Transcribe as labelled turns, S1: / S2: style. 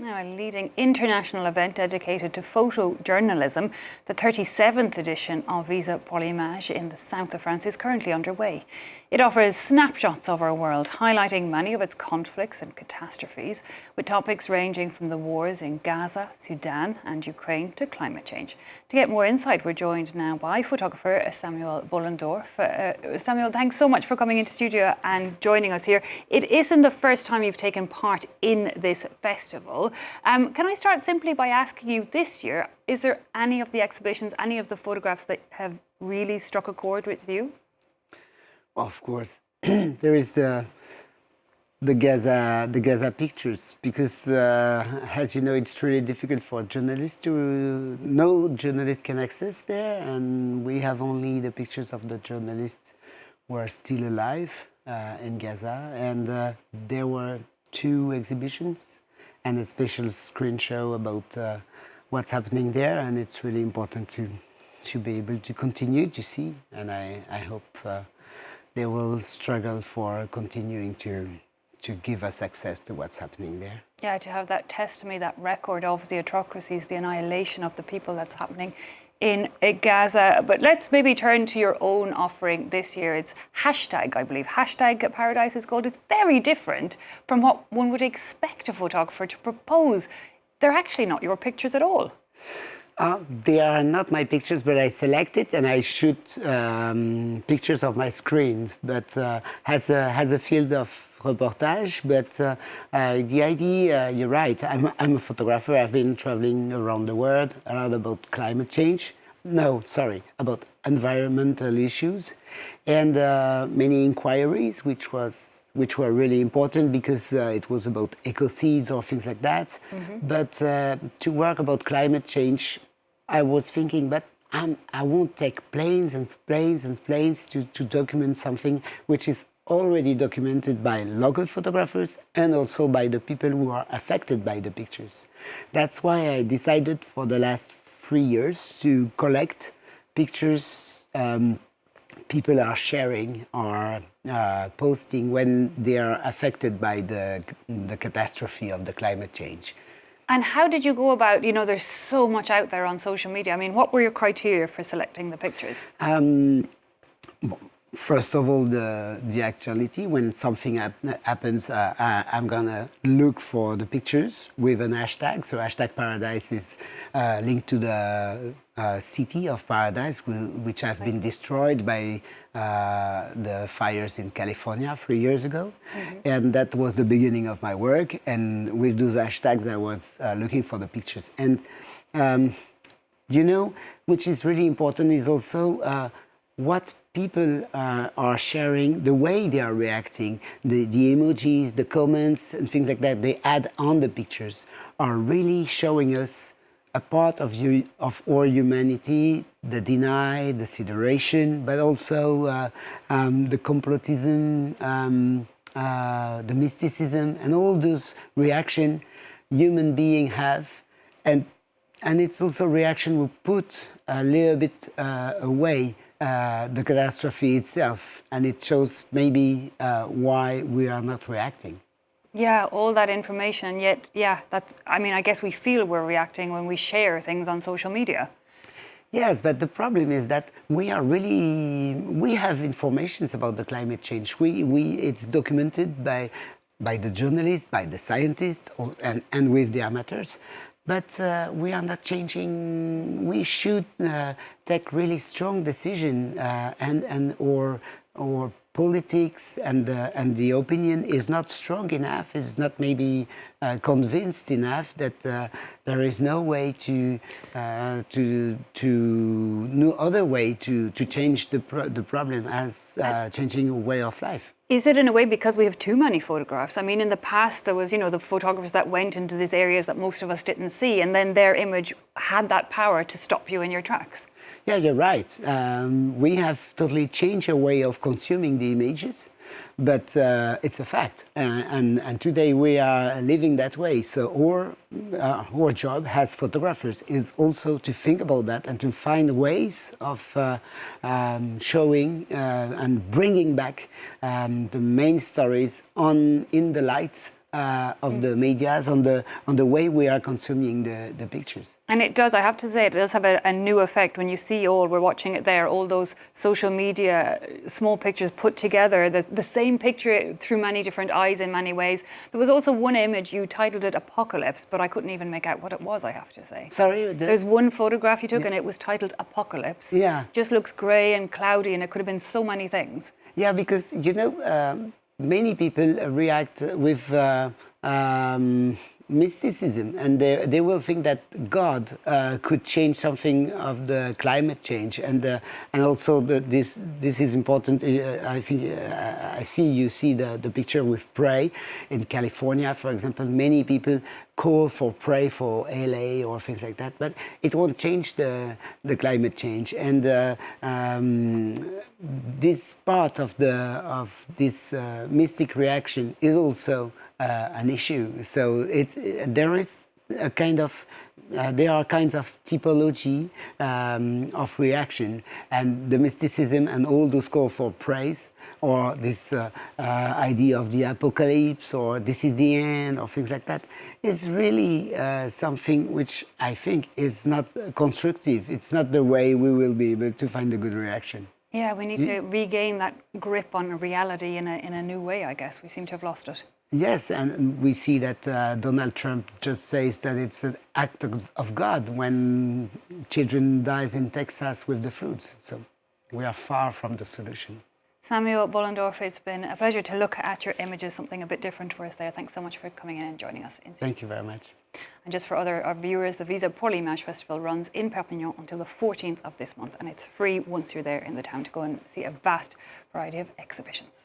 S1: Now, a leading international event dedicated to photojournalism, the 37th edition of Visa pour l'Image in the south of France is currently underway. It offers snapshots of our world, highlighting many of its conflicts and catastrophes, with topics ranging from the wars in Gaza, Sudan and Ukraine to climate change. To get more insight, we're joined now by photographer Samuel Bollendorff. Samuel, thanks so much for coming into studio and joining us here. It isn't the first time you've taken part in this festival. Can I start simply by asking you this year, is there any of the exhibitions, any of the photographs that have really struck a chord with you?
S2: Well, of course, there is the Gaza pictures, because as you know, it's really difficult for journalists to. No journalist can access there, and we have only the pictures of the journalists who are still alive in Gaza. And there were 2 exhibitions and a special screen show about what's happening there, and it's really important to be able to continue to see, and I hope they will struggle for continuing to give us access to what's happening there.
S1: Yeah, to have that testimony, that record of the atrocities, the annihilation of the people that's happening in Gaza. But let's maybe turn to your own offering this year. It's hashtag, I believe. Hashtag Paradise is called. It's very different from what one would expect a photographer to propose. They're actually not your pictures at all.
S2: They are not my pictures, but I select it and I shoot pictures of my screen, but has a field of reportage. But the idea, you're right, I'm a photographer. I've been traveling around the world, a lot about climate change. No, sorry, about environmental issues, and many inquiries, which were really important because it was about eco-seeds or things like that. Mm-hmm. But to work about climate change, I was thinking, but I won't take planes and planes and planes to document something which is already documented by local photographers and also by the people who are affected by the pictures. That's why I decided for the last 3 years to collect pictures people are sharing or posting when they are affected by the catastrophe of the climate change.
S1: And how did you go about, there's so much out there on social media. I mean, what were your criteria for selecting the pictures?
S2: First of all, the actuality. When something happens, I'm gonna look for the pictures with an hashtag. So hashtag Paradise is linked to the city of Paradise, which have been destroyed by the fires in California 3 years ago. Mm-hmm. And that was the beginning of my work. And with those hashtags, I was looking for the pictures. And, which is really important is also what people are sharing, the way they are reacting, the emojis, the comments and things like that they add on the pictures are really showing us a part of our humanity, the deny, the consideration, but also the complotism, the mysticism, and all those reactions human beings have. And it's also reaction we put a little bit away the catastrophe itself, and it shows maybe why we are not reacting.
S1: Yeah, all that information, and yet, I guess we feel we're reacting when we share things on social media.
S2: Yes, but the problem is that we have information about the climate change. It's documented by the journalists, by the scientists, and with the amateurs. But we are not changing. We should take really strong decision, or politics and the opinion is not strong enough. Is not maybe convinced enough that there is no way no other way to change the problem as changing a way of life.
S1: Is it in a way because we have too many photographs? I mean, in the past, there was, the photographers that went into these areas that most of us didn't see, and then their image had that power to stop you in your tracks.
S2: Yeah, you're right. We have totally changed our way of consuming the images, but it's a fact. And today we are living that way. So our job as photographers is also to think about that and to find ways of showing and bringing back the main stories in the light of the medias, on the way we are consuming the pictures.
S1: And it does, I have to say, it does have a new effect when you see we're watching it there, all those social media small pictures put together, the same picture through many different eyes in many ways. There was also one image, you titled it Apocalypse, but I couldn't even make out what it was, I have to say.
S2: Sorry?
S1: There's one photograph you took and it was titled Apocalypse.
S2: Yeah.
S1: Just looks grey and cloudy and it could have been so many things.
S2: Yeah, because, many people react with mysticism, and they will think that God could change something of the climate change, and also this is important. I think you see the picture with prey in California, for example. Many people call for prey for LA or things like that, but it won't change the climate change. And this part of this mystic reaction is also an issue. So there is a kind of there are kinds of typology of reaction, and the mysticism and all those call for praise, or this idea of the apocalypse, or this is the end, or things like that, is really something which I think is not constructive. It's not the way we will be able to find a good reaction.
S1: Yeah, we need to regain that grip on reality in a new way, I guess. We seem to have lost it.
S2: Yes, and we see that Donald Trump just says that it's an act of God when children dies in Texas with the floods. So we are far from the solution.
S1: Samuel Bollendorff, it's been a pleasure to look at your images, something a bit different for us there. Thanks so much for coming in and joining us.
S2: Thank you very much.
S1: And just for our viewers, the Visa pour l'Image Festival runs in Perpignan until the 14th of this month, and it's free once you're there in the town to go and see a vast variety of exhibitions.